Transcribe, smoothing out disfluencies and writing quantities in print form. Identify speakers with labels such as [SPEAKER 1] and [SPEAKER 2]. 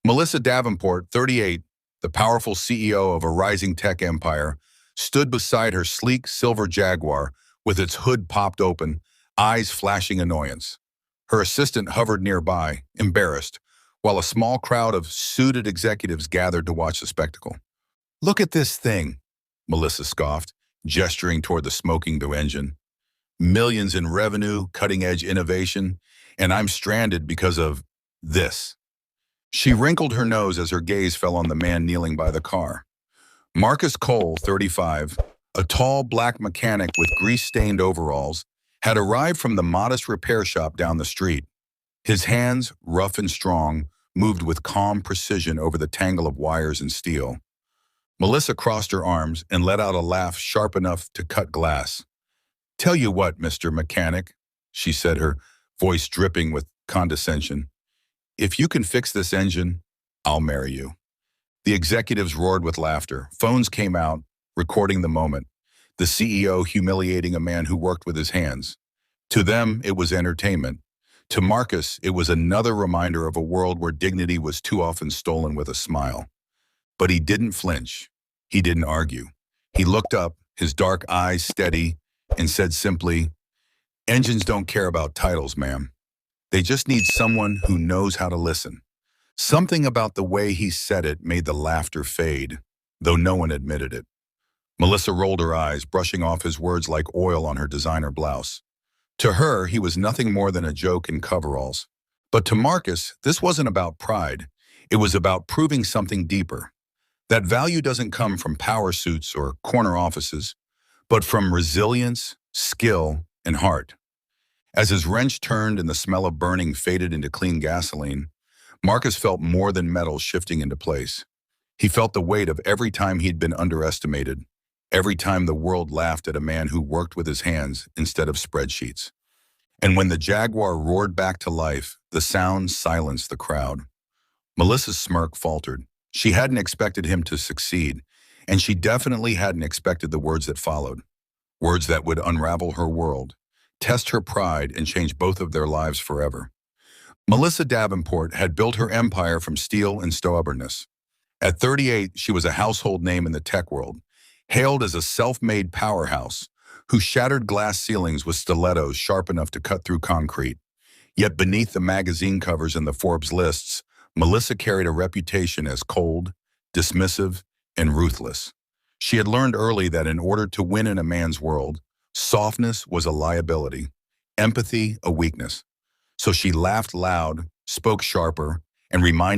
[SPEAKER 1] Melissa Davenport, 38, the powerful CEO of a rising tech empire, stood beside her sleek silver Jaguar with its hood popped open, eyes flashing annoyance. Her assistant hovered nearby, embarrassed, while a small crowd of suited executives gathered to watch the spectacle. "Look at this thing," Melissa scoffed, gesturing toward the smoking new engine. "Millions in revenue, cutting-edge innovation, and I'm stranded because of this." She wrinkled her nose as her gaze fell on the man kneeling by the car. Marcus Cole, 35, a tall black mechanic with grease-stained overalls, had arrived from the modest repair shop down the street. His hands, rough and strong, moved with calm precision over the tangle of wires and steel. Melissa crossed her arms and let out a laugh sharp enough to cut glass. "Tell you what, Mr. Mechanic," she said, her voice dripping with condescension. "If you can fix this engine, I'll marry you." The executives roared with laughter. Phones came out, recording the moment. The CEO humiliating a man who worked with his hands. To them, it was entertainment. To Marcus, it was another reminder of a world where dignity was too often stolen with a smile. But he didn't flinch. He didn't argue. He looked up, his dark eyes steady, and said simply, "Engines don't care about titles, ma'am. They just need someone who knows how to listen." Something about the way he said it made the laughter fade, though no one admitted it. Melissa rolled her eyes, brushing off his words like oil on her designer blouse. To her, he was nothing more than a joke in coveralls. But to Marcus, this wasn't about pride. It was about proving something deeper. That value doesn't come from power suits or corner offices, but from resilience, skill, and heart. As his wrench turned and the smell of burning faded into clean gasoline, Marcus felt more than metal shifting into place. He felt the weight of every time he'd been underestimated, every time the world laughed at a man who worked with his hands instead of spreadsheets. And when the Jaguar roared back to life, the sound silenced the crowd. Melissa's smirk faltered. She hadn't expected him to succeed, and she definitely hadn't expected the words that followed. Words that would unravel her world, test her pride, and change both of their lives forever. Melissa Davenport had built her empire from steel and stubbornness. At 38, she was a household name in the tech world, hailed as a self-made powerhouse who shattered glass ceilings with stilettos sharp enough to cut through concrete. Yet beneath the magazine covers and the Forbes lists, Melissa carried a reputation as cold, dismissive, and ruthless. She had learned early that in order to win in a man's world, softness was a liability, empathy a weakness. So she laughed loud, spoke sharper, and reminded